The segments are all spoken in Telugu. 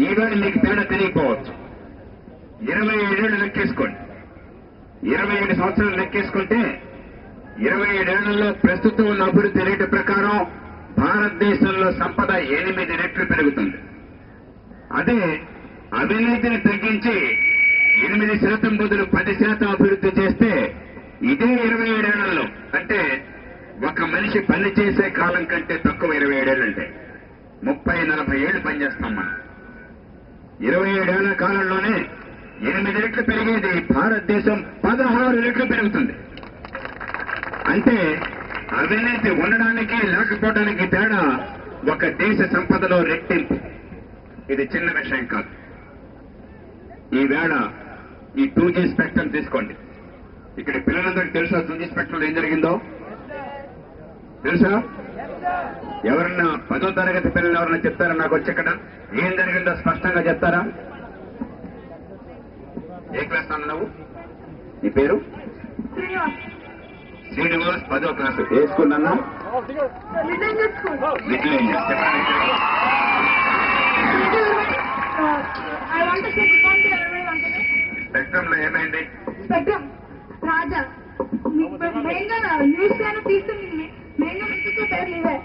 ఈవేళ మీకు తేడా తెలియకపోవచ్చు. 27 ఏళ్ళు లెక్కేసుకోండి. 27 సంవత్సరాలు లెక్కేసుకుంటే 27 ఏళ్లలో ప్రస్తుతం ఉన్న అభివృద్ధి రేటు ప్రకారం భారతదేశంలో సంపద 8 రెట్లు పెరుగుతుంది. అదే అవినీతిని తగ్గించి 8% బదులు 10% అభివృద్ధి చేస్తే ఇదే 27 ఏళ్లలో, అంటే ఒక మనిషి పని చేసే కాలం కంటే తక్కువ 27 ఏళ్ళంటే 30-40 ఏళ్లు పనిచేస్తాం మనం. 27 ఏళ్ల కాలంలోనే 8 రెట్లు పెరిగేది భారతదేశం 16 రెట్లు పెరుగుతుంది. అంటే అవినీతి ఉండడానికి లేకపోవడానికి తేడా ఒక దేశ సంపదలో రెట్టింపు. ఇది చిన్న విషయం కాదు. ఈవేళ ఈ 2G స్పెక్ట్రమ్ తీసుకోండి. ఇక్కడ పిల్లలందరికీ తెలుసా 2G స్పెక్ట్రమ్ ఏం జరిగిందో? తెలుసా? ఎవరన్నా 10వ తరగతి పిల్లలు ఎవరన్నా చెప్తారా? నాకు వచ్చి ఇక్కడ ఏం జరిగిందో స్పష్టంగా చెప్తారా? ఏ క్లాస్ అన్నా నువ్వు? నీ పేరు? శ్రీనివాస్. 10వ క్లాసు. ఏ స్కూల్ అన్నా? Little angels. స్పెక్ట్రమ్ లో ఏమైంది? స్పెక్ట్రమ్ రాజా మెయిన్గా న్యూస్ గాను తీస్తుంది. మెయిన్గా మించే పేర్లు ఇవే.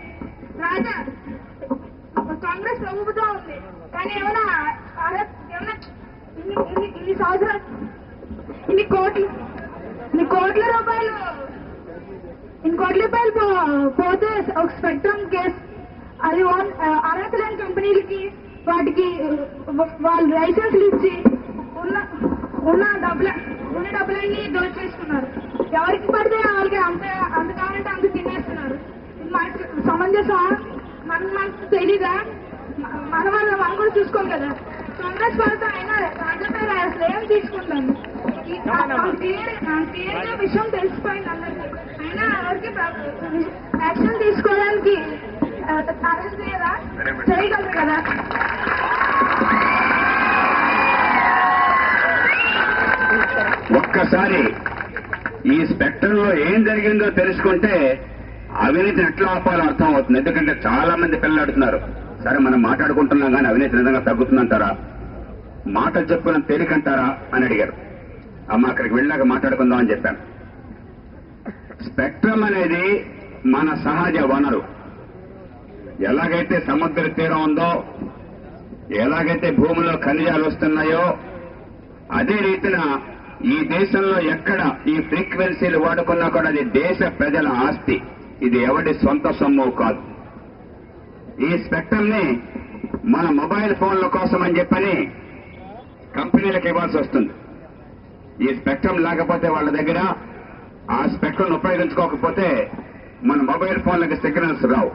రాజా కాంగ్రెస్ ప్రభుత్వం ఉంది, కానీ ఏమైనా ఇన్ని సంవత్సరాలు ఇన్ని కోట్ల రూపాయలు పోతే ఒక స్పెక్ట్రమ్ కేసు అది అర్హత లేని కంపెనీలకి వాటికి వాళ్ళు లైసెన్స్లు ఇచ్చి ఉన్న డబ్బులన్నీ దోచేసుకున్నారు. ఎవరికి పడితే వాళ్ళకి అంత కావాలంటే అంత తినేస్తున్నారు. మనకి సమంజసం మనకు తెలీదా? మనం కూడా చూసుకోం కదా. కాంగ్రెస్ పార్టీ అయినా రాజ్యాంగ అసలు ఏం తీసుకుంటాను క్లియర్గా విషయం తెలిసిపోయింది అందరికీ. అయినా ఎవరికి యాక్షన్ తీసుకోవడానికి అరెస్ట్ చేయగలరు కదా. ఒక్కసారి ఈ స్పెక్ట్రమ్ లో ఏం జరిగిందో తెలుసుకుంటే అవినీతిని ఎట్లా ఆపాలో అర్థం అవుతుంది. ఎందుకంటే చాలా మంది పిల్లలు అడుగుతున్నారు, సరే మనం మాట్లాడుకుంటున్నాం కానీ అవినీతి నిజంగా తగ్గుతుందంటారా, మాటలు చెప్పుకున్న తేలికంటారా అని అడిగారు. అమ్మ అక్కడికి వెళ్ళాక మాట్లాడుకుందాం అని చెప్పాను. స్పెక్ట్రమ్ అనేది మన సహజ వనరు. ఎలాగైతే సముద్ర తీరం ఉందో, ఎలాగైతే భూమిలో ఖనిజాలు వస్తున్నాయో, అదే రీతిన ఈ దేశంలో ఎక్కడ ఈ ఫ్రీక్వెన్సీలు వాడుకున్నా కూడా అది దేశ ప్రజల ఆస్తి. ఇది ఎవరి సొంత సొమ్ము కాదు. ఈ స్పెక్ట్రమ్ ని మన మొబైల్ ఫోన్ల కోసం అని చెప్పని కంపెనీలకు ఇవ్వాల్సి వస్తుంది. ఈ స్పెక్ట్రమ్ లేకపోతే వాళ్ళ దగ్గర ఆ స్పెక్ట్రమ్ ఉపయోగించుకోకపోతే మన మొబైల్ ఫోన్లకు సిగ్నల్స్ రావు.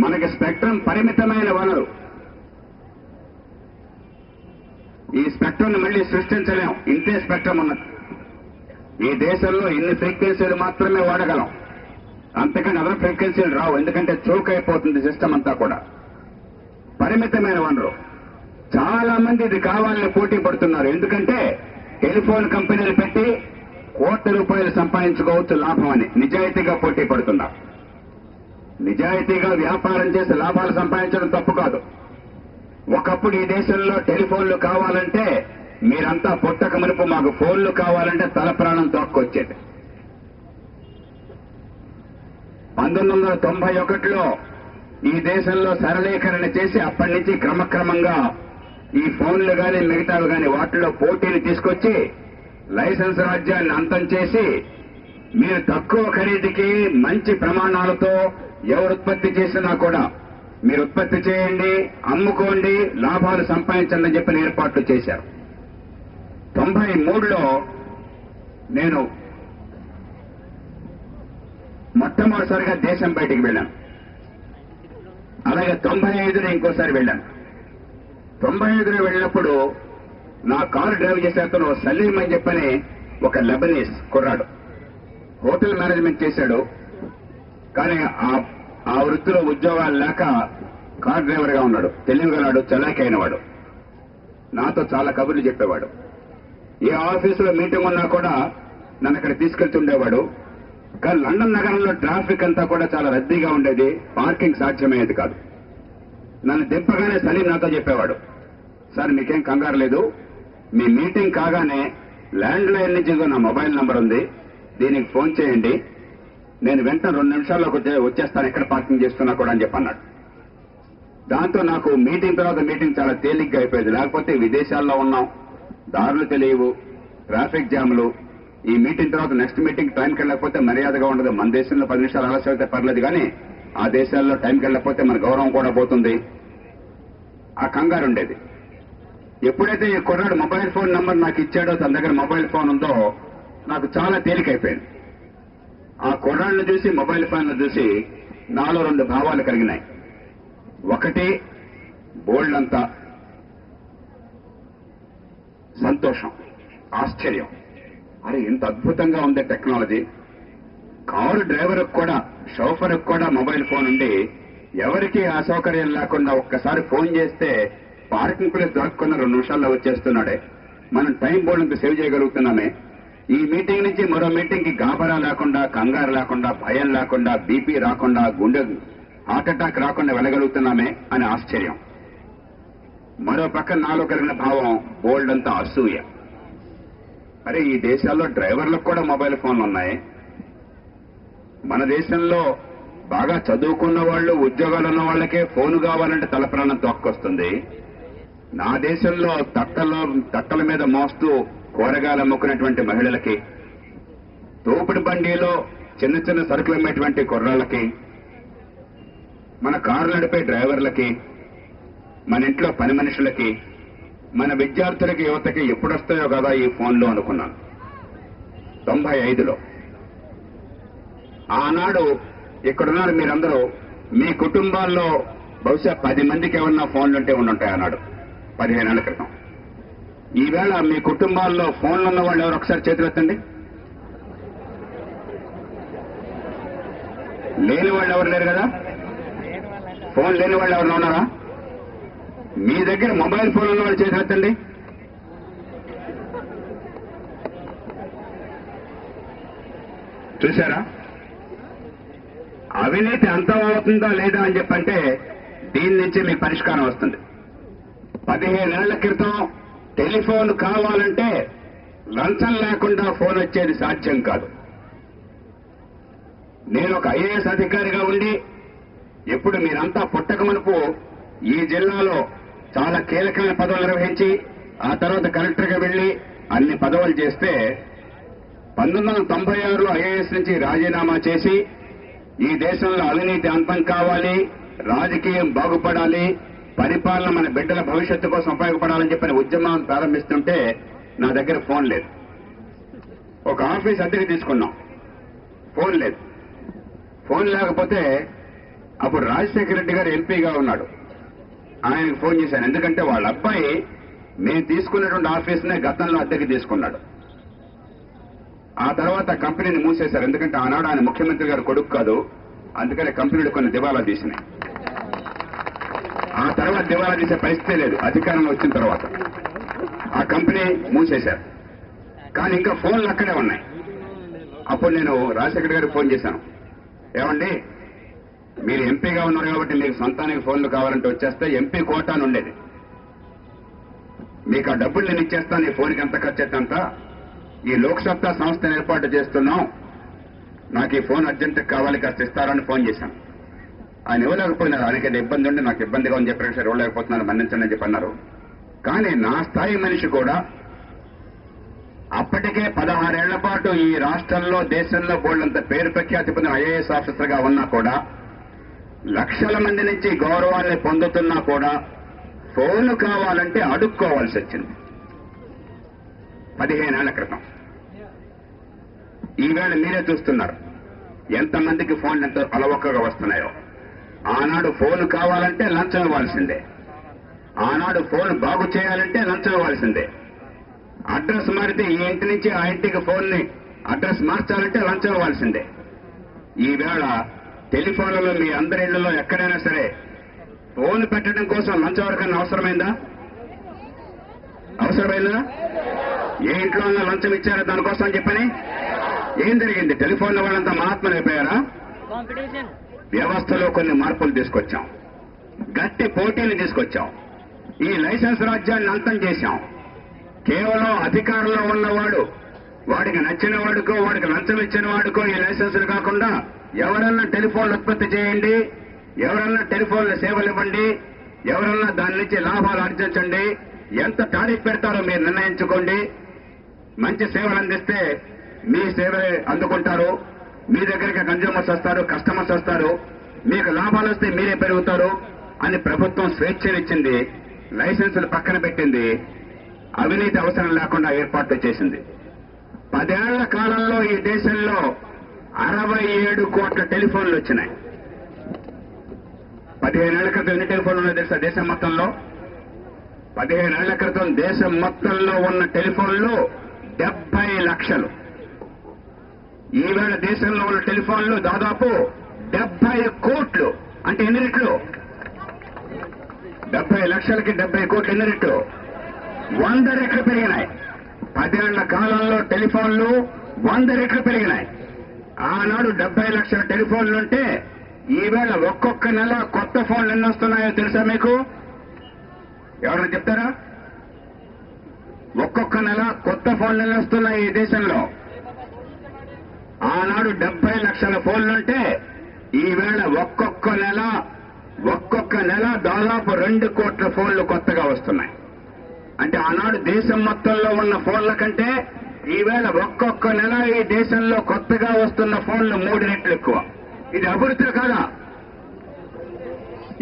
మనకి స్పెక్ట్రమ్ పరిమితమైన వనరు. ఈ స్పెక్ట్రమ్ ని మళ్ళీ సృష్టించలేం. ఇంతే స్పెక్ట్రమ్ ఉన్నది. ఈ దేశంలో ఇన్ని ఫ్రీక్వెన్సీలు మాత్రమే వాడగలం. అంతకని అదర్ ఫ్రీక్వెన్సీలు రావు. ఎందుకంటే చోక్ అయిపోతుంది సిస్టమ్ అంతా కూడా. పరిమితమైన వనరు. చాలా మంది ఇది కావాలని పోటీ పడుతున్నారు. ఎందుకంటే టెలిఫోన్ కంపెనీలు పెట్టి కోట్ల రూపాయలు సంపాదించుకోవచ్చు లాభం అని నిజాయితీగా పోటీ పడుతున్నారు. నిజాయితీగా వ్యాపారం చేసి లాభాలు సంపాదించడం తప్పు కాదు. ఒకప్పుడు ఈ దేశంలో టెలిఫోన్లు కావాలంటే మీరంతా పుట్టక మునుపు మాకు ఫోన్లు కావాలంటే తల ప్రాణం తోక్కొచ్చేది. 1991లో ఈ దేశంలో సరళీకరణ చేసి అప్పటి నుంచి క్రమక్రమంగా ఈ ఫోన్లు గాని మిగతావి గాని వాటిలో పోటీని తీసుకొచ్చి లైసెన్స్ రాజ్యాన్ని అంతం చేసి మీరు తక్కువ ఖరీదుకి మంచి ప్రమాణాలతో ఎవరు ఉత్పత్తి చేసినా కూడా మీరు ఉత్పత్తి చేయండి, అమ్ముకోండి, లాభాలు సంపాదించండి అని చెప్పిన ఏర్పాట్లు చేశారు. 93లో నేను మొట్టమొదటిసారిగా దేశం బయటికి వెళ్ళాను. అలాగే 95లో ఇంకోసారి వెళ్ళాను. 95లో వెళ్ళినప్పుడు నా కారు డ్రైవ్ చేసే అతను సలీం అని చెప్పని ఒక లెబనీస్ కుర్రాడు. హోటల్ మేనేజ్మెంట్ చేశాడు. కానీ ఆ వృత్తిలో ఉద్యోగాలు లేక కార్ డ్రైవర్ గా ఉన్నాడు. తెలివిగలాడు, చలాకీ అయినవాడు. నాతో చాలా కబుర్లు చెప్పేవాడు. ఏ ఆఫీసులో మీటింగ్ ఉన్నా కూడా నన్ను అక్కడ తీసుకెళ్తుండేవాడు. కానీ లండన్ నగరంలో ట్రాఫిక్ అంతా కూడా చాలా రద్దీగా ఉండేది. పార్కింగ్ సాధ్యమయ్యేది కాదు. నన్ను దింపగానే సలీం నాతో చెప్పేవాడు, సార్ మీకేం కంగారు లేదు, మీ మీటింగ్ కాగానే ల్యాండ్ లైన్ నుంచి నా మొబైల్ నంబర్ ఉంది, దీనికి ఫోన్ చేయండి, నేను వెంటనే 2 నిమిషాల్లో వచ్చేస్తాను ఎక్కడ పార్కింగ్ చేస్తున్నా కూడా అని చెప్పన్నాడు. దాంతో నాకు మీటింగ్ తర్వాత మీటింగ్ చాలా తేలిగ్గా అయిపోయేది. లేకపోతే విదేశాల్లో ఉన్నాం, దారులు తెలియవు, ట్రాఫిక్ జామ్లు. ఈ మీటింగ్ తర్వాత నెక్స్ట్ మీటింగ్ టైంకి వెళ్ళకపోతే మర్యాదగా ఉండదు. మన దేశంలో 10 నిమిషాలు ఆలస్యం అయితే పర్లేదు, కానీ ఆ దేశాల్లో టైంకి వెళ్ళకపోతే మన గౌరవం కూడా పోతుంది. ఆ కంగారు ఉండేది. ఎప్పుడైతే ఈ కుర్రాడు మొబైల్ ఫోన్ నంబర్ నాకు ఇచ్చాడో, తన దగ్గర మొబైల్ ఫోన్ ఉందో, నాకు చాలా తేలికైపోయింది. ఆ కుర్రాడిని చూసి, మొబైల్ ఫోన్ను చూసి నాలో 2 భావాలు కలిగినాయి. ఒకటి, బోల్డ్ అంతా సంతోషం, ఆశ్చర్యం. అరే ఇంత అద్భుతంగా ఉంది టెక్నాలజీ. కారు డ్రైవర్కు కూడా, షోఫర్కు కూడా మొబైల్ ఫోన్ ఉండి ఎవరికి అసౌకర్యం లేకుండా ఒక్కసారి ఫోన్ చేస్తే పార్కింగ్ ప్లేస్ దొరకకుండా 2 నిమిషాల్లో వచ్చేస్తున్నాడే. మనం టైం బోర్డు సేవ్ చేయగలుగుతున్నామే. ఈ మీటింగ్ నుంచి మరో మీటింగ్ కి గాబరా లేకుండా, కంగారు లేకుండా, భయం లేకుండా, బీపీ రాకుండా, గుండె హార్ట్ అటాక్ రాకుండా వెళ్ళగలుగుతున్నామే అని ఆశ్చర్యం. మరో పక్కన నాలో కలిగిన భావం బోల్డ్ అంతా అసూయ. అరే ఈ దేశాల్లో డ్రైవర్లకు కూడా మొబైల్ ఫోన్లు ఉన్నాయి. మన దేశంలో బాగా చదువుకున్న వాళ్ళు, ఉద్యోగాలు ఉన్న వాళ్ళకే ఫోన్ కావాలంటే తలప్రాణం తొక్కొస్తుంది. నా దేశంలో తట్టల మీద మోస్తూ కూరగాయలు అమ్ముకునేటువంటి మహిళలకి, తోపుడు బండిలో చిన్న చిన్న సరుకులు అమ్మేటువంటి కుర్రాళ్ళకి, మన కారు నడిపే డ్రైవర్లకి, మన ఇంట్లో పని మనుషులకి, మన విద్యార్థులకి, యువతకి ఎప్పుడొస్తాయో కదా ఈ ఫోన్లు అనుకున్నాను 95లో. ఆనాడు ఇక్కడున్నారు మీరందరూ, మీ కుటుంబాల్లో బహుశా 10 మందికి ఏమన్నా ఫోన్లుంటే ఉండుంటాయి ఆనాడు 15 ఏళ్ల క్రితం. ఈవేళ మీ కుటుంబాల్లో ఫోన్లు ఉన్న వాళ్ళు ఎవరు ఒకసారి చేతులు ఎత్తండి. లేని వాళ్ళు ఎవరు లేరు కదా? ఫోన్ లేని వాళ్ళు ఎవరు ఉన్నారా? మీ దగ్గర మొబైల్ ఫోన్ ఉన్న వాళ్ళు చేతులు ఎత్తండి. చూశారా? అవినీతి అంతమవుతుందా లేదా అని చెప్పంటే దీని నుంచి మీకు పరిష్కారం వస్తుంది. 15 ఏళ్ల క్రితం టెలిఫోన్ కావాలంటే లంచం లేకుండా ఫోన్ వచ్చేది సాధ్యం కాదు. నేను ఒక ఐఏఎస్ అధికారిగా ఉండి, ఎప్పుడు మీరంతా పుట్టకమునుపు ఈ జిల్లాలో చాలా కీలకమైన పదవులు నిర్వహించి, ఆ తర్వాత కలెక్టర్గా వెళ్లి అన్ని పదవులు చేస్తే 1996లో ఐఏఎస్ నుంచి రాజీనామా చేసి, ఈ దేశంలో అవినీతి అంతం కావాలి, రాజకీయం బాగుపడాలి, పరిపాలన మన బిడ్డల భవిష్యత్తు కోసం ఉపయోగపడాలని చెప్పిన ఉద్యమం ప్రారంభిస్తుంటే నా దగ్గర ఫోన్ లేదు. ఒక ఆఫీస్ అద్దెకి తీసుకున్నాం, ఫోన్ లేదు. ఫోన్ లేకపోతే అప్పుడు రాజశేఖర రెడ్డి గారు ఎంపీగా ఉన్నాడు, ఆయనకు ఫోన్ చేశాను. ఎందుకంటే వాళ్ళ అబ్బాయి మేము తీసుకున్నటువంటి ఆఫీస్నే గతంలో అద్దెకి తీసుకున్నాడు. ఆ తర్వాత కంపెనీని మూసేశారు. ఎందుకంటే ఆనాడు ఆయన ముఖ్యమంత్రి గారు కొడుకు కాదు, అందుకని కంపెనీలు కొన్ని దివాలా తీసినాయి. ఆ తర్వాత దివాలా తీసే పరిస్థితే లేదు అధికారంలో వచ్చిన తర్వాత. ఆ కంపెనీ మూసేశారు. కానీ ఇంకా ఫోన్లు అక్కడే ఉన్నాయి. అప్పుడు నేను రాజశేఖర గారికి ఫోన్ చేశాను, ఏమండి మీరు ఎంపీగా ఉన్నారు కాబట్టి మీకు సొంతానికి ఫోన్లు కావాలంటే వచ్చేస్తే ఎంపీ కోటా అని ఉండేది, మీకు ఆ డబ్బులు నేను ఇచ్చేస్తాను, ఈ ఫోన్కి ఎంత ఖర్చు అయితే అంత, ఈ లోక్సత్తా సంస్థను ఏర్పాటు చేస్తున్నాం, నాకు ఈ ఫోన్ అర్జెంట్ కావాలి, కాస్త ఇస్తారని ఫోన్ చేశాను. ఆయన ఇవ్వలేకపోయినారు, ఆయనకి ఇబ్బంది ఉండి నాకు ఇబ్బందిగా అని చెప్పి సార్ ఇవ్వలేకపోతున్నారు, మన్నించండి అని చెప్పి అన్నారు. కానీ నా స్థాయి మనిషి కూడా అప్పటికే 16 ఏళ్ల పాటు ఈ రాష్ట్రంలో, దేశంలో బోల్డంత పేరు ప్రఖ్యాతి పొందిన ఐఏఎస్ ఆఫీసర్ గా ఉన్నా కూడా, లక్షల మంది నుంచి గౌరవాన్ని పొందుతున్నా కూడా ఫోన్ కావాలంటే అడుక్కోవాల్సి వచ్చింది 15 ఏళ్ల క్రితం. ఈవేళ మీరే చూస్తున్నారు ఎంతమందికి ఫోన్లు ఎంత అలవోకగా వస్తున్నాయో. ఆనాడు ఫోన్ కావాలంటే లంచం ఇవ్వాల్సిందే, ఆనాడు ఫోన్ బాగు చేయాలంటే లంచం ఇవ్వాల్సిందే. అడ్రస్ మారితే ఈ ఇంటి నుంచి ఆ ఇంటికి ఫోన్ని అడ్రస్ మార్చాలంటే లంచం ఇవ్వాల్సిందే. ఈవేళ టెలిఫోన్లలో మీ అందరి ఇళ్లలో ఎక్కడైనా సరే ఫోన్ పెట్టడం కోసం లంచం వరకన్నా అవసరమైందా? ఏ ఇంట్లో ఉన్న లంచం ఇచ్చారో దానికోసం అని చెప్పని ఏం జరిగింది? టెలిఫోన్ల వాళ్ళంతా మహాత్ములు అయిపోయారా? వ్యవస్థలో కొన్ని మార్పులు తీసుకొచ్చాం. గట్టి పోటీని తీసుకొచ్చాం. ఈ లైసెన్స్ రాజ్యాన్ని అంతం చేశాం. కేవలం అధికారంలో ఉన్నవాడు, వాడికి నచ్చిన వాడికో, వాడికి లంచం ఇచ్చిన వాడికో ఈ లైసెన్సులు కాకుండా ఎవరన్నా టెలిఫోన్లు ఉత్పత్తి చేయండి, ఎవరన్నా టెలిఫోన్ల సేవలు ఇవ్వండి, ఎవరన్నా దాని నుంచి లాభాలు ఆర్జించండి, ఎంత టారిఫ్ పెడతారో మీరు నిర్ణయించుకోండి. మంచి సేవలు అందిస్తే మీ సేవలే అందుకుంటారు, మీ దగ్గరికి కన్జ్యూమర్స్ వస్తారు, కస్టమర్స్ వస్తారు, మీకు లాభాలు వస్తే మీరే పెరుగుతారు అని ప్రభుత్వం స్వేచ్ఛనిచ్చింది. లైసెన్సులు పక్కన పెట్టింది. అవినీతి అవసరం లేకుండా ఏర్పాట్లు చేసింది. 10 ఏళ్ల కాలంలో ఈ దేశంలో 67 కోట్ల టెలిఫోన్లు వచ్చినాయి. 15 ఏళ్ల క్రితం ఎన్ని టెలిఫోన్లు ఉన్నాయో తెలుసా దేశం మొత్తంలో? 15 ఏళ్ల క్రితం దేశం మొత్తంలో ఉన్న టెలిఫోన్లు 70 లక్షలు. ఈవేళ దేశంలో ఉన్న టెలిఫోన్లు దాదాపు 70 కోట్లు. అంటే ఎన్ని రెట్లు? 70 లక్షలకి 70 కోట్లు ఎన్ని రెట్లు? 100 రెట్లు పెరిగినాయి. 10 ఏళ్ల కాలంలో టెలిఫోన్లు 100 రెట్లు పెరిగినాయి. ఆనాడు 70 లక్షల టెలిఫోన్లుంటే ఈవేళ ఒక్కొక్క నెల కొత్త ఫోన్లు ఎన్ని వస్తున్నాయో తెలుసా మీకు? ఎవరైనా చెప్తారా? ఒక్కొక్క నెల కొత్త ఫోన్లు ఎన్ని వస్తున్నాయి ఈ దేశంలో? ఆనాడు 70 లక్షల ఫోన్లుంటే ఈవేళ ఒక్కొక్క నెల దాదాపు 2 కోట్ల ఫోన్లు కొత్తగా వస్తున్నాయి. అంటే ఆనాడు దేశం మొత్తంలో ఉన్న ఫోన్ల కంటే ఈవేళ ఒక్కొక్క నెల ఈ దేశంలో కొత్తగా వస్తున్న ఫోన్లు 3 రెట్లు ఎక్కువ. ఇది అభివృద్ధి కాదా?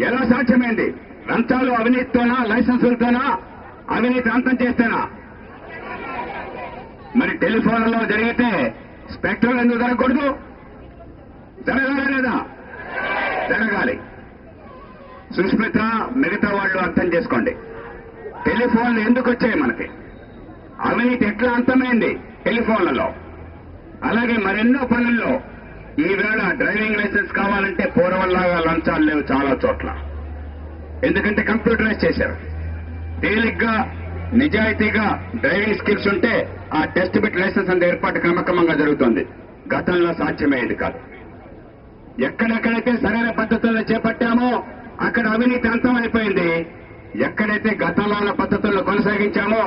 ఎలా సాధ్యమైంది? లంచాలు అవినీతితోనా, లైసెన్సులతోనా, అవినీతి అంతం చేస్తేనా? మరి టెలిఫోన్లలో జరిగితే స్పెక్ట్రమ్ ఎందుకు జరగకూడదు? జరగాలి లేదా? జరగాలి. సుస్మిత, మిగతా వాళ్ళు అర్థం చేసుకోండి. టెలిఫోన్లు ఎందుకు వచ్చాయి మనకి? అవినీతి ఎట్లా అంతమైంది టెలిఫోన్లలో. అలాగే మరెన్నో పనుల్లో ఈవేళ డ్రైవింగ్ లైసెన్స్ కావాలంటే పూర్వంలాగా లంచాలు లేవు చాలా చోట్ల. ఎందుకంటే కంప్యూటరైజ్ చేశారు. తేలిగ్గా నిజాయితీగా డ్రైవింగ్ స్కిల్స్ ఉంటే ఆ టెస్ట్ బిట్ లైసెన్స్ అంత ఏర్పాటు క్రమక్రమంగా జరుగుతుంది. గతంలో సాధ్యమయ్యేది కాదు. ఎక్కడెక్కడైతే సరైన పద్ధతుల్లో చేపట్టామో అక్కడ అవినీతి అంతమైపోయింది. ఎక్కడైతే గతంలో ఉన్న పద్ధతుల్లో కొనసాగించామో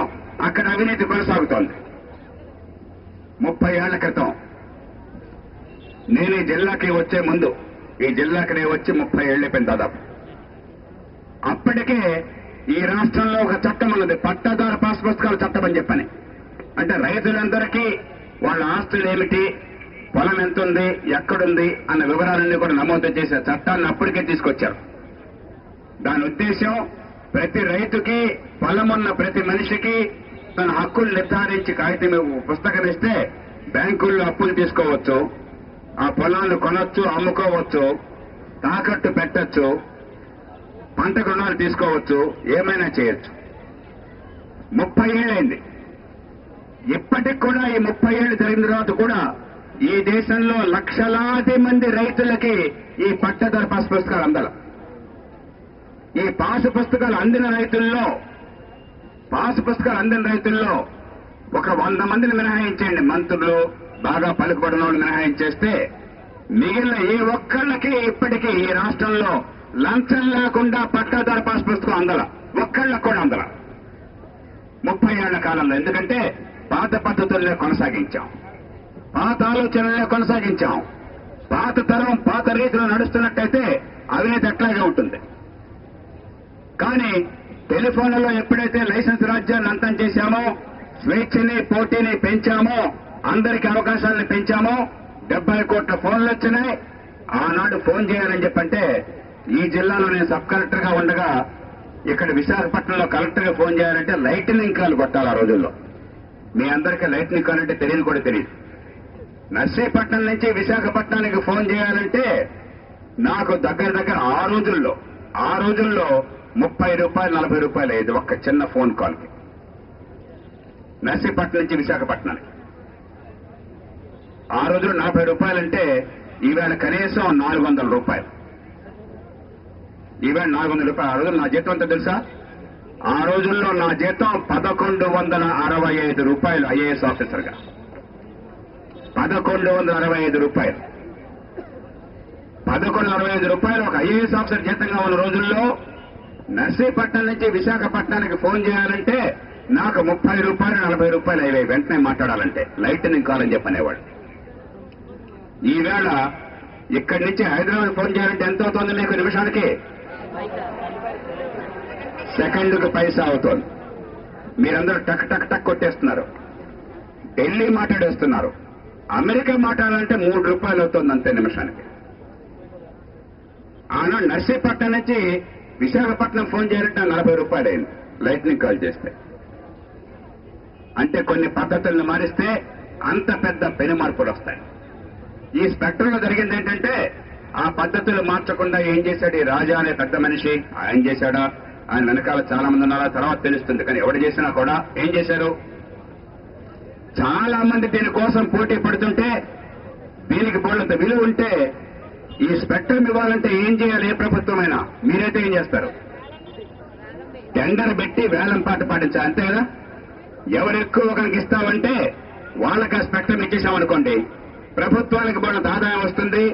అక్కడ అవినీతి కొనసాగుతోంది. 30 ఏళ్ల క్రితం నేను ఈ జిల్లాకి వచ్చే ముందు, ఈ జిల్లాకి నేను వచ్చి 30 ఏళ్ళు అయిపోయింది దాదాపు. అప్పటికే ఈ రాష్ట్రంలో ఒక చట్టం ఉన్నది, పట్టాదారు పాస్ పుస్తకాల చట్టం అని చెప్పని. అంటే రైతులందరికీ వాళ్ళ ఆస్తులు ఏమిటి, పొలం ఎంత ఉంది, ఎక్కడుంది అన్న వివరాలన్నీ కూడా నమోదు చేసే చట్టాన్ని అప్పటికే తీసుకొచ్చారు. దాని ఉద్దేశం ప్రతి రైతుకి, పొలమున్న ప్రతి మనిషికి తన హక్కులు నిర్ధారించి కాగితం పుస్తకం ఇస్తే బ్యాంకుల్లో అప్పులు తీసుకోవచ్చు, ఆ పొలాలను కొనొచ్చు, అమ్ముకోవచ్చు, తాకట్టు పెట్టచ్చు, పంట రుణాలు తీసుకోవచ్చు, ఏమైనా చేయొచ్చు. 30 ఏళ్ళైంది. ఇప్పటికి కూడా ఈ 30 ఏళ్ళు జరిగిన తర్వాత కూడా ఈ దేశంలో లక్షలాది మంది రైతులకి ఈ పట్టాదారు పాస్ పుస్తకాలు అందాల. ఈ పాసు పుస్తకాలు అందిన రైతుల్లో ఒక 100 మందిని మినహాయించండి, మంత్రులు, బాగా పలుకుబడిన వాళ్ళు మినహాయించేస్తే మిగిలిన ఏ ఒక్కళ్ళకి ఇప్పటికీ ఈ రాష్ట్రంలో లంచం లేకుండా పట్టాదారు పాస్ పుస్తకం అందల. ఒక్కళ్ళకు కూడా అందల 30 ఏళ్ల కాలంలో. ఎందుకంటే పాత పద్ధతుల్లో కొనసాగించాం, పాత ఆలోచనలే కొనసాగించాం. పాత తరం పాత రీతిలో నడుస్తున్నట్టయితే అవినీతి అట్లాగే ఉంటుంది. కానీ టెలిఫోన్లలో ఎప్పుడైతే లైసెన్స్ రాజ్యాన్ని అంతం చేశామో, స్వేచ్ఛని, పోటీని పెంచామో, అందరికీ అవకాశాలను పెంచామో, 70 కోట్ల ఫోన్లు వచ్చినాయి. ఆనాడు ఫోన్ చేయాలని చెప్పంటే ఈ జిల్లాలో నేను సబ్ కలెక్టర్ గా ఉండగా ఇక్కడ విశాఖపట్నంలో కలెక్టర్ గా ఫోన్ చేయాలంటే లైట్నింగ్ కాల్ కొట్టాలి. ఆ రోజుల్లో మీ అందరికీ లైట్నింగ్ కాల్ అంటే తెలియదు కూడా తెలియదు. నర్సీపట్నం నుంచి విశాఖపట్నానికి ఫోన్ చేయాలంటే నాకు దగ్గర ఆ రోజుల్లో 30 రూపాయలు 40 రూపాయలు అయ్యేది ఒక్క చిన్న ఫోన్ కాల్కి. నర్సీపట్నం నుంచి విశాఖపట్నానికి ఆ రోజుల్లో 40 రూపాయలంటే ఈవేళ కనీసం 400 రూపాయలు. ఈవేళ 400 రూపాయలు. ఆ రోజుల్లో నా జీతం ఎంత తెలుసా? ఆ రోజుల్లో నా జీతం 1165 రూపాయలు ఐఏఎస్ ఆఫీసర్గా. 1165 రూపాయలు. 11.45 రూపాయలు ఒక ఐఏఎస్ ఆఫీసర్ జీతంగా ఉన్న రోజుల్లో నర్సీపట్నం నుంచి విశాఖపట్నానికి ఫోన్ చేయాలంటే నాకు 30 రూపాయలు 40 రూపాయలు అయ్యాయి వెంటనే మాట్లాడాలంటే లైట్నింగ్ కాల్ అని చెప్పనేవాడు. ఈవేళ ఇక్కడి నుంచి హైదరాబాద్ ఫోన్ చేయాలంటే ఎంత అవుతుంది మీకు నిమిషానికి? సెకండ్కు పైసా అవుతోంది. మీరందరూ టక్ టక్ టక్ కొట్టేస్తున్నారు. ఢిల్లీ మాట్లాడేస్తున్నారు. అమెరికా మాట్లాడాలంటే 3 రూపాయలు అవుతుంది అంతే నిమిషానికి. ఆనాడు నర్సీపట్నం నుంచి విశాఖపట్నం ఫోన్ చేయాలంటే 40 రూపాయలు అయింది లైట్నింగ్ కాల్ చేస్తే. అంటే కొన్ని పద్ధతులను మారిస్తే అంత పెద్ద పెను మార్పులు వస్తాయి. ఈ స్పెక్ట్రంలో జరిగింది ఏంటంటే ఆ పద్ధతులు మార్చకుండా ఏం చేశాడు ఈ రాజా అనే పెద్ద మనిషి? ఆయన చేశాడా? ఆయన వెనకాల చాలా మంది ఉన్నారా తర్వాత తెలుస్తుంది. కానీ ఎవడు చేసినా కూడా ఏం చేశారు? చాలా మంది దీనికోసం పోటీ పడుతుంటే దీనికి బోళ్ళంత విలువ ఉంటే ఈ స్పెక్ట్రం ఇవ్వాలంటే ఏం చేయాలి? ఏ ప్రభుత్వమైనా మీరైతే ఏం చేస్తారు? టెండర్ పెట్టి వేలం పాట పాటించాలి అంతే కదా. ఎవరు ఎక్కువ ఒకరికి ఇస్తామంటే వాళ్ళకి ఆ స్పెక్ట్రం ఇచ్చేసామనుకోండి ప్రభుత్వానికి బోళ్ళంత ఆదాయం వస్తుంది.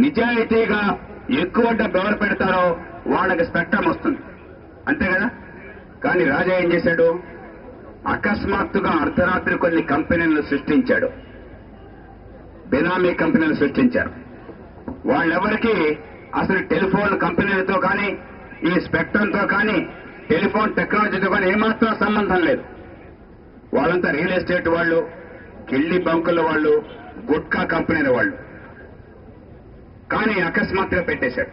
నిజాయితీగా ఎక్కువ డబ్బు ఎవరు పెడతారో వాళ్ళకి స్పెక్ట్రం వస్తుంది అంతే కదా. కానీ రాజా ఏం చేశాడు? అకస్మాత్తుగా అర్ధరాత్రి కొన్ని కంపెనీలను సృష్టించాడు. బినామీ కంపెనీలు సృష్టించారు. వాళ్ళెవరికి అసలు టెలిఫోన్ కంపెనీలతో కానీ ఈ స్పెక్ట్రంతో కానీ టెలిఫోన్ టెక్నాలజీతో కానీ ఏమాత్రం సంబంధం లేదు. వాళ్ళంతా రియల్ ఎస్టేట్ వాళ్ళు, కిళ్ళి బంకుల వాళ్ళు, గుట్కా కంపెనీల వాళ్ళు. కానీ అకస్మాత్తుగా పెట్టేశాడు.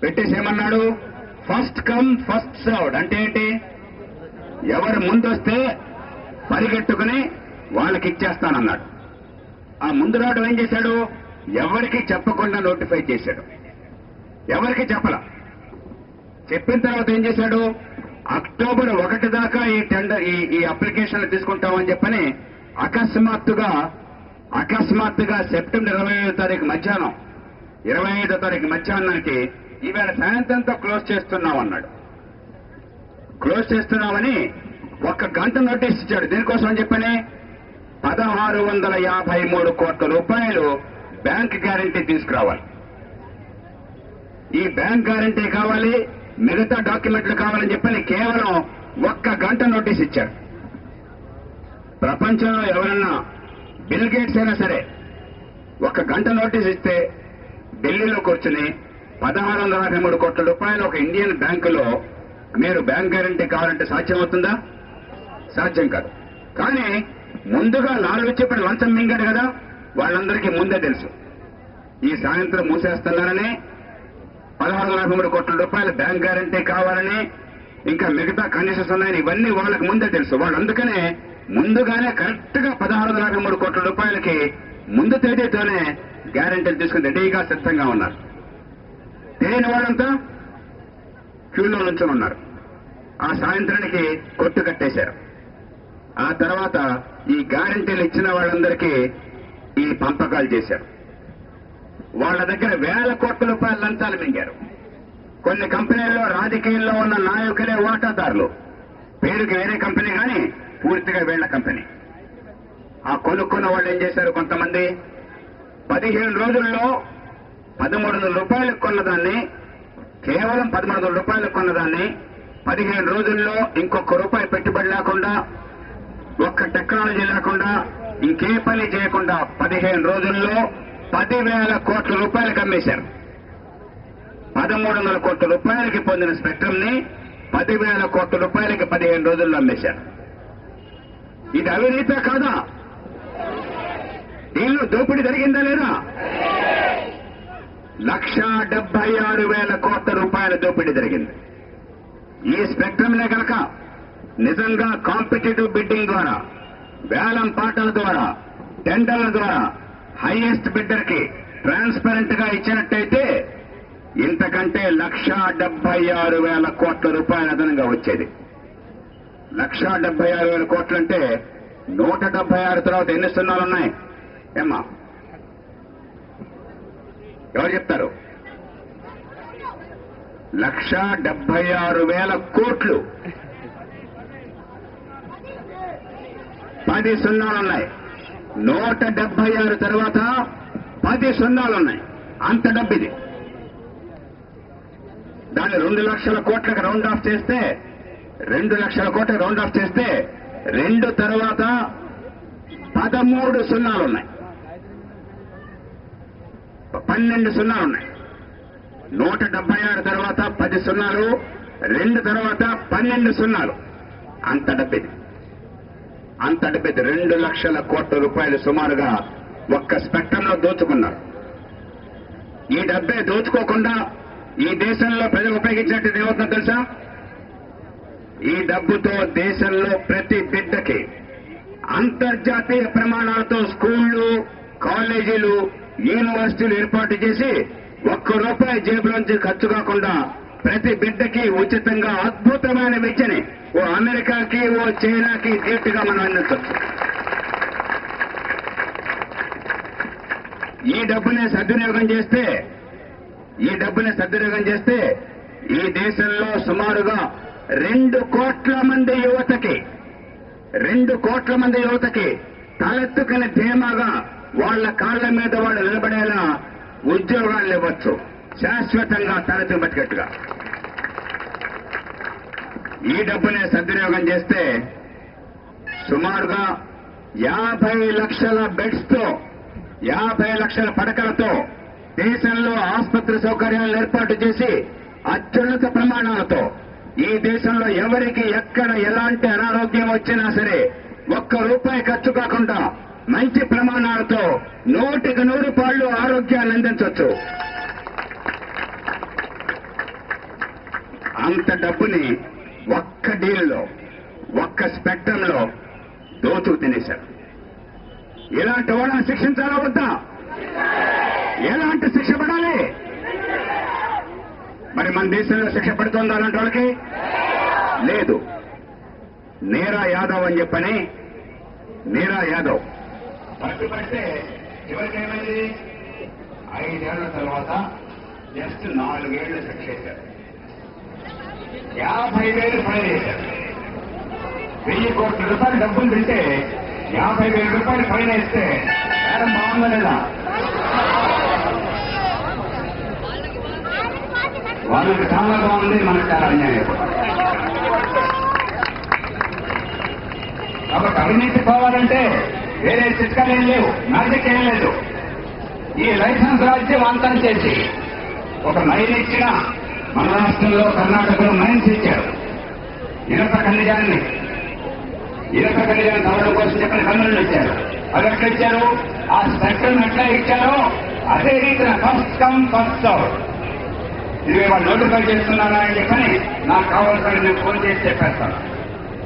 పెట్టేసేమన్నాడు? First come first served. అంటే ఏంటి? ఎవరు ముందొస్తే పరిగెట్టుకుని వాళ్ళకి ఇచ్చేస్తానన్నాడు. ఆ ముందు రావడం ఏం చేశాడు? ఎవరికి చెప్పకుండా నోటిఫై చేశాడు. ఎవరికి చెప్పలా. చెప్పిన తర్వాత ఏం చేశాడు? అక్టోబర్ 1 దాకా ఈ టెండర్ ఈ అప్లికేషన్లు తీసుకుంటామని చెప్పని అకస్మాత్తుగా సెప్టెంబర్ 25వ తారీఖు మధ్యాహ్నం 25వ తారీఖు మధ్యాహ్నానికి ఈవేళ సాయంత్రంతో క్లోజ్ చేస్తున్నాం అన్నాడు. క్లోజ్ చేస్తున్నామని 1 గంట నోటీస్ ఇచ్చాడు. దీనికోసం అని చెప్పని 1653 కోట్ల రూపాయలు బ్యాంక్ గ్యారంటీ తీసుకురావాలి. ఈ బ్యాంక్ గ్యారంటీ కావాలి, మిగతా డాక్యుమెంట్లు కావాలని చెప్పని కేవలం 1 గంట నోటీస్ ఇచ్చారు. ప్రపంచంలో ఎవరన్నా బిల్ గేట్స్ అయినా సరే 1 గంట నోటీస్ ఇస్తే ఢిల్లీలో కూర్చుని 1653 కోట్ల రూపాయలు ఒక ఇండియన్ బ్యాంకులో మీరు బ్యాంక్ గ్యారంటీ కావాలంటే సాధ్యమవుతుందా? సాధ్యం కాదు. కానీ ముందుగా నాలుగు చెప్పిన లంచం మింగాడు కదా, వాళ్ళందరికీ ముందే తెలుసు ఈ సాయంత్రం మూసేస్తున్నారని, 1653 కోట్ల రూపాయలు బ్యాంక్ గ్యారంటీ కావాలని, ఇంకా మిగతా కండిషన్స్ ఉన్నాయని ఇవన్నీ వాళ్ళకి ముందే తెలుసు. వాళ్ళు అందుకనే ముందుగానే కరెక్ట్ గా 1653 కోట్ల రూపాయలకి ముందు తేదీతోనే గ్యారంటీలు తీసుకుని రెడీగా సిద్ధంగా ఉన్నారు. తెలియని వాళ్ళంతా క్యూలో నుంచొని ఉన్నారు. ఆ సాయంత్రానికి కొట్టు కట్టేశారు. ఆ తర్వాత ఈ గ్యారంటీలు ఇచ్చిన వాళ్ళందరికీ ఈ పంపకాలు చేశారు. వాళ్ళ దగ్గర 1000 కోట్ల రూపాయల లంచాలు మింగారు. కొన్ని కంపెనీల్లో రాజకీయాల్లో ఉన్న నాయకులే వాటాదారులు, పేరుకి వేరే కంపెనీ కానీ పూర్తిగా వీళ్ల కంపెనీ. ఆ కొనుక్కున్న వాళ్ళు ఏం చేశారు? కొంతమంది 15 రోజుల్లో 1300 రూపాయలకు కొన్నదాన్ని, కేవలం 1300 రూపాయలకు కొన్నదాన్ని 15 రోజుల్లో ఇంకొక రూపాయి పెట్టుబడి లేకుండా, ఒక్క టెక్నాలజీ లేకుండా, ఇంకే పని చేయకుండా 15 రోజుల్లో 10,000 కోట్ల రూపాయలకు అమ్మేశారు. 1300 కోట్ల రూపాయలకి పొందిన స్పెక్ట్రమ్ ని 10,000 కోట్ల రూపాయలకి 15 రోజుల్లో అమ్మేశారు. ఇది అవినీతే కాదా? దీనిలో దోపిడీ జరిగిందా లేదా? 1,76,000 కోట్ల రూపాయల దోపిడీ జరిగింది. ఈ స్పెక్ట్రమ్నే కనుక నిజంగా కాంపిటేటివ్ బిడ్డింగ్ ద్వారా, వేలం పాటల ద్వారా, టెండర్ల ద్వారా హైయెస్ట్ బిడ్డర్ కి ట్రాన్స్పరెంట్ గా ఇచ్చినట్టయితే ఇంతకంటే 1,76,000 కోట్ల రూపాయలు అదనంగా వచ్చేది. 1,76,000 కోట్లంటే 176 తర్వాత ఎన్ని సున్నాలున్నాయి ఏమ్మా? ఎవరు చెప్తారు? 1,76,000 కోట్లు. 10 సున్నాలున్నాయి. 176 తర్వాత 10 సున్నాలున్నాయి. అంత డబ్బిది. దాన్ని 2 లక్షల కోట్లకు రౌండ్ ఆఫ్ చేస్తే 2 లక్షల కోట్లకు రౌండ్ ఆఫ్ చేస్తే 2 తర్వాత 13 సున్నాలు ఉన్నాయి, 12 సున్నాలు ఉన్నాయి. 176 తర్వాత 10 సున్నాలు, 2 తర్వాత 12 సున్నాలు. అంత డబ్బిది 2 లక్షల కోట్ల రూపాయలు సుమారుగా ఒక్క స్పెక్ట్రంలో దోచుకున్నారు. ఈ డబ్బే దోచుకోకుండా ఈ దేశంలో ప్రజలు ఉపయోగించినట్టు ఏమవుతుందో తెలుసా? ఈ డబ్బుతో దేశంలో ప్రతి బిడ్డకి అంతర్జాతీయ ప్రమాణాలతో స్కూళ్లు, కాలేజీలు, యూనివర్సిటీలు ఏర్పాటు చేసి ₹1 జేబులోంచి ఖర్చు కాకుండా ప్రతి బిడ్డకి ఉచితంగా అద్భుతమైన విద్యని ఓ అమెరికాకి, ఓ చైనాకి ధీటుగా మనం అందించవచ్చు. ఈ డబ్బుని సద్వినియోగం చేస్తే ఈ దేశంలో సుమారుగా 2 కోట్ల మంది యువతకి తలెత్తుకుని ధీమాగా వాళ్ళ కాళ్ల మీద వాళ్ళు నిలబడేలా ఉద్యోగాలు ఇవ్వచ్చు, శాశ్వతంగా తలెత్తుకు బతికట్టుగా. ఈ డబ్బునే సద్వినియోగం చేస్తే సుమారుగా 50 లక్షల బెడ్స్ తో, 50 లక్షల పడకలతో దేశంలో ఆసుపత్రి సౌకర్యాలను ఏర్పాటు చేసి అత్యున్నత ప్రమాణాలతో ఈ దేశంలో ఎవరికి ఎక్కడ ఎలాంటి అనారోగ్యం వచ్చినా సరే ₹1 ఖర్చు కాకుండా మంచి ప్రమాణాలతో 100కి 100 పాళ్లు ఆరోగ్యాన్ని అందించవచ్చు. అంత డబ్బుని ఒక్క డీల్లో, ఒక్క స్పెక్ట్రంలో దోచుకు తినేశారు. ఇలాంటి వాళ్ళని శిక్షించాలా వద్దా? ఎలాంటి శిక్ష పడాలి? మరి మన దేశంలో శిక్ష పడుతుందా అలాంటి వాళ్ళకి? లేదు. నీరా యాదవ్ అని చెప్పని, నీరా యాదవ్ పట్టుబడితే ఎవరికేమైంది? 5 ఏళ్ల తర్వాత జస్ట్ 4 ఏళ్లు శిక్ష చేశారు. 50,000 ఫైన్ వేశారు. 1000 కోట్ల రూపాయలు డబ్బులు తింటే 50,000 రూపాయలు ఫైన్ వేస్తే నేరం బాగుందా లేదా? వాళ్ళకి చాలా బాగుంది, మనకు చాలా అన్యాయం. కాబట్టి అవినీతి పోవాలంటే వేరే చిట్కాలు ఏం లేవు, మ్యాజిక్ ఏం లేదు. ఈ లైసెన్స్ రాజ్యం అంతం చేసి ఒక మైన్ ఇచ్చిన, మన రాష్ట్రంలో కర్ణాటకలో మైన్స్ ఇచ్చారు. ఇనప ఖనిజాన్ని తవ్వడం కోసం చెప్పిన కన్నులు ఇచ్చారు. అవి ఎట్లా ఇచ్చారు? ఆ స్పెక్ట్రమ్ ఎట్లా ఇచ్చారో అదే రీతిన ఫస్ట్ కమ్ ఫస్ట్ సర్వ్. ఇది వాళ్ళు నోటిఫై చేస్తున్నారా అని చెప్పని నాకు కావాల్సిన నేను ఫోన్ చేసి చెప్పేస్తాను.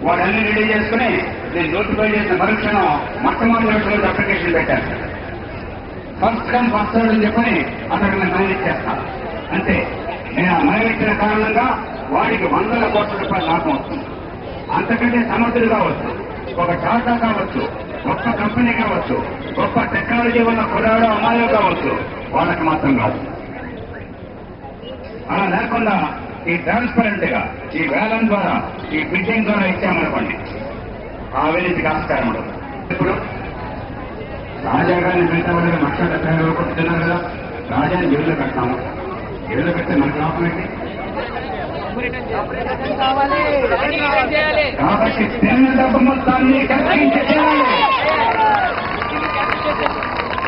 వాళ్ళన్నీ రెడీ చేసుకుని నేను నోటిఫై చేసిన పరీక్షను మొట్టమొదటి అప్లికేషన్ పెట్టాను. ఫస్ట్ కమ్ ఫస్ట్ సర్వ్ అని చెప్పని అతనికి నేను మైన్ ఇచ్చేస్తాను. అంటే నేను ఆ మైన్ ఇచ్చిన కారణంగా వాడికి 100 కోట్ల రూపాయలు లాభం వస్తుంది. అంతకంటే సమర్థులు కావచ్చు, ఒక టాటా కావచ్చు, గొప్ప కంపెనీ కావచ్చు, గొప్ప టెక్నాలజీ ఉన్న కుర్రాడు అమ్మాయిలు కావచ్చు, వాళ్ళకి మాత్రం కాదు. అలా లేకుండా ఈ ట్రాన్స్పరెంట్ గా, ఈ వేలం ద్వారా, ఈ బిడ్డింగ్ ద్వారా ఇచ్చామనుకోండి, ఆ అవినీతికి ఆస్కారం ఉండదు. ఇప్పుడు రాజాగారిని మిగతా వాళ్ళకి ₹1,70,000 కొట్టుతున్నారు కదా, రాజాని జైల్లో కట్టాము. జైల్లో కడితే మనకు లాభం ఏంటి? కాబట్టి తిన్న డబ్బు మొత్తాన్ని కట్టించాలి.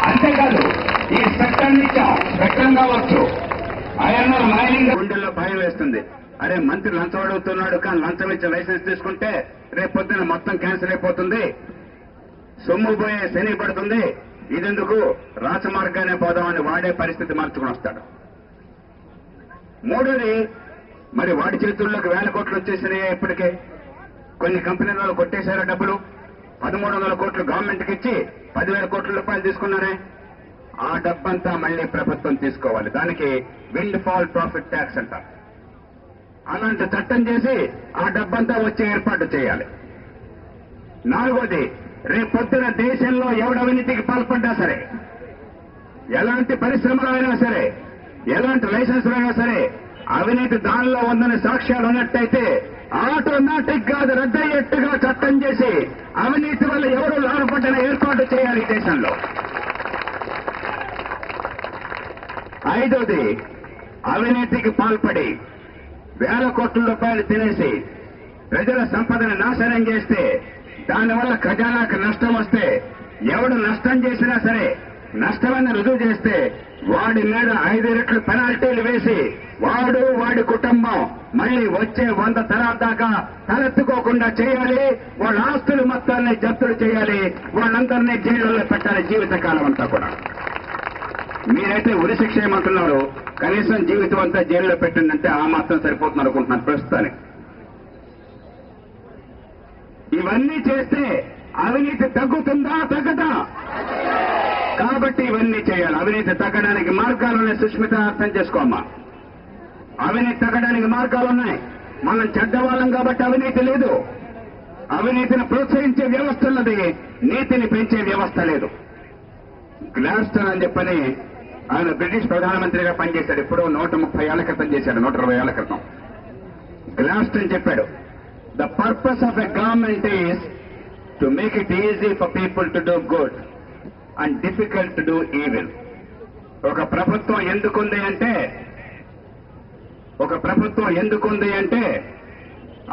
అంతేకాదు, ఈ స్పెక్ట్రమ్ ఇచ్చాం, స్పెక్ట్రమ్ కావచ్చు, ఐఎన్ఆర్ మైనింగ్ గుండెల్లో భయం వేస్తుంది. అరే మంత్రి లంచం అడుగుతున్నాడు, కానీ లంచం ఇచ్చి లైసెన్స్ తీసుకుంటే రేపొద్దున మొత్తం క్యాన్సిల్ అయిపోతుంది, సొమ్ము పోయే శని పడుతుంది, ఇదెందుకు రాచమార్గానే పోదామని వాడే పరిస్థితి మార్చుకుని వస్తాడు. మూడోది, మరి వాడి చేతుల్లోకి 1,000 కోట్లు వచ్చేసినాయి. ఇప్పటికే కొన్ని కంపెనీల వాళ్ళు కొట్టేశారు డబ్బులు. 1,300 కోట్లు గవర్నమెంట్కి ఇచ్చి 10,000 కోట్ల రూపాయలు తీసుకున్నారే. ఆ డబ్బంతా మళ్లీ ప్రభుత్వం తీసుకోవాలి. దానికి విండ్ ఫాల్ ప్రాఫిట్ ట్యాక్స్ అంటారు. అలాంటి చట్టం చేసి ఆ డబ్బంతా వచ్చే ఏర్పాటు చేయాలి. నాలుగోది, రేపొద్దున దేశంలో ఎవడ అవినీతికి పాల్పడ్డా సరే, ఎలాంటి పరిశ్రమలు అయినా సరే, ఎలాంటి లైసెన్సులు అయినా సరే, అవినీతి దానిలో ఉందని సాక్ష్యాలు ఉన్నట్టయితే ఆటోమేటిక్ గా అది రద్దయ్యేట్టుగా చట్టం చేసి అవినీతి వల్ల ఎవరు లాభపడ్డన ఏర్పాటు చేయాలి ఈ దేశంలో. ఐదోది, అవినీతికి పాల్పడి వేల కోట్ల రూపాయలు తినేసి ప్రజల సంపదను నాశనం చేస్తే దానివల్ల ఖజానాకు నష్టం వస్తే ఎవడు నష్టం చేసినా సరే నష్టమని రుజువు చేస్తే వాడి మీద 5 రెట్లు పెనాల్టీలు వేసి వాడి కుటుంబం మళ్ళీ వచ్చే 100 తరాల దాకా తలెత్తుకోకుండా చేయాలి. వాళ్ళ ఆస్తులు మొత్తాన్ని జప్తులు చేయాలి. వాళ్ళందరినీ జైలులో పెట్టాలి జీవితకాలం అంతా కూడా. మీరైతే ఉరిశిక్ష ఏమంటున్నారు, కనీసం జీవితం అంతా జైల్లో పెట్టిందంటే ఆ మాత్రం సరిపోతుంది అనుకుంటున్నారు ప్రస్తుతానికి. ఇవన్నీ చేస్తే అవినీతి తగ్గుతుందా తగ్గదా? కాబట్టి ఇవన్నీ చేయాలి. అవినీతి తగ్గడానికి మార్గాలున్నాయి. సుష్మిత అర్థం చేసుకోమ్మా, అవినీతి తగ్గడానికి మార్గాలున్నాయి. మనం చెడ్డవాళ్ళం కాబట్టి అవినీతి లేదు. అవినీతిని ప్రోత్సహించే వ్యవస్థ ఉన్నది, నీతిని పెంచే వ్యవస్థ లేదు. గ్లాస్టన్ అని చెప్పని ఆయన బ్రిటిష్ ప్రధానమంత్రిగా పనిచేశాడు. ఇప్పుడు 130 ఏళ్ల క్రితం చేశాడు, 120 ఏళ్ల క్రితం. గ్లాస్టన్ చెప్పాడు, the purpose of a government is to make it easy for people to do good and difficult to do evil. ఒక ప్రభుత్వం ఎందుకుంది అంటే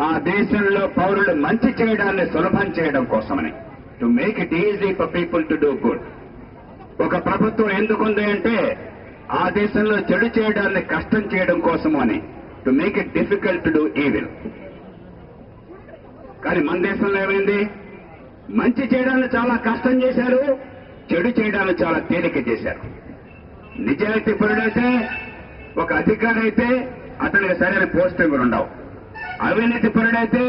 ఆ దేశంలో పౌరులు మంచి చేయడాన్ని సులభం చేయడం కోసమని. To make it easy for people to do good. ఒక ప్రభుత్వం ఎందుకుంది అంటే ఆ దేశంలో చెడు చేయడాన్ని కష్టం చేయడం కోసము అని. To make it difficult to do evil. కానీ మన దేశంలో ఏమైంది? మంచి చేయడాన్ని చాలా కష్టం చేశారు, చెడు చేయడాన్ని చాలా తేలిక చేశారు. నిజాయితీ పరుడైతే, ఒక అధికారి అయితే అతనికి సరైన పోస్టింగులు ఉండవు. అవినీతి పరుడైతే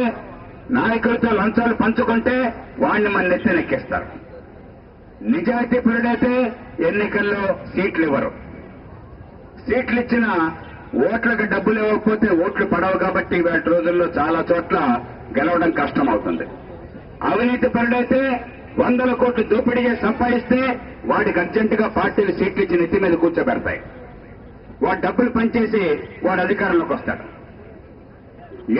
నాయకులతో లంచాలు పంచుకుంటే వాడిని మన నెత్తెనెక్కిస్తారు. నిజాయితీ పరుడైతే ఎన్నికల్లో సీట్లు ఇవ్వరు. సీట్లు ఇచ్చిన ఓట్లకు డబ్బులు ఇవ్వకపోతే ఓట్లు పడవు. కాబట్టి వాటి రోజుల్లో చాలా చోట్ల గెలవడం కష్టం అవుతుంది. అవినీతి పరుడైతే 100 కోట్లు దోపిడీ సంపాదిస్తే వాడికి అర్జెంటుగా పార్టీలు సీట్లు ఇచ్చి నెత్తి మీద కూర్చోబెడతాయి. వాడు డబ్బులు పనిచేసి వాడు అధికారంలోకి వస్తాడు.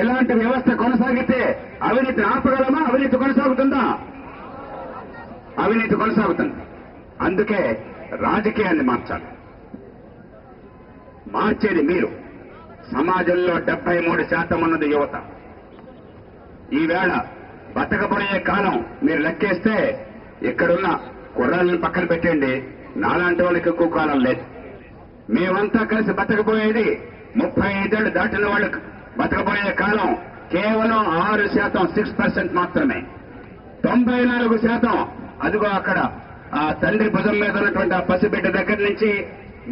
ఇలాంటి వ్యవస్థ కొనసాగితే అవినీతిని ఆపగలమా? అవినీతి కొనసాగుతుందా? అవినీతి కొనసాగుతుంది. అందుకే రాజకీయాన్ని మార్చాలి. మార్చేది మీరు. సమాజంలో 73% ఉన్నది యువత. ఈవేళ బతకబోయే కాలం మీరు లెక్కేస్తే ఇక్కడున్న కుర్రాళ్ళని పక్కన పెట్టండి, నాలాంటి వాళ్ళకి ఎక్కువ కాలం లేదు. మేమంతా కలిసి బతకబోయేది 35 ఏళ్లు దాటిన వాళ్ళకి బతకబోయే కాలం కేవలం 6%, 6% మాత్రమే. 94% అదిగో అక్కడ ఆ తండ్రి భుజం మీద ఉన్నటువంటి ఆ పసిబిడ్డ దగ్గర నుంచి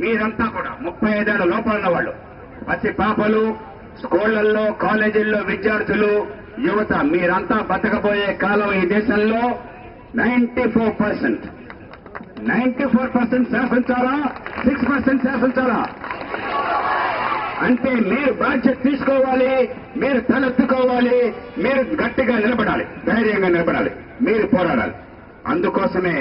మీరంతా కూడా 35 ఏళ్ల లోపల ఉన్న వాళ్ళు, పసి పాపలు, స్కూళ్లలో కాలేజీల్లో విద్యార్థులు, యువత, మీరంతా బతకబోయే కాలం ఈ దేశంలో 94% శాసించాలా? 6% శాసించాలా? అంటే మీరు బాధ్యత తీసుకోవాలి, మీరు తలెత్తుకోవాలి, మీరు గట్టిగా నిలబడాలి, ధైర్యంగా నిలబడాలి, మీరు పోరాడాలి. అందుకోసమే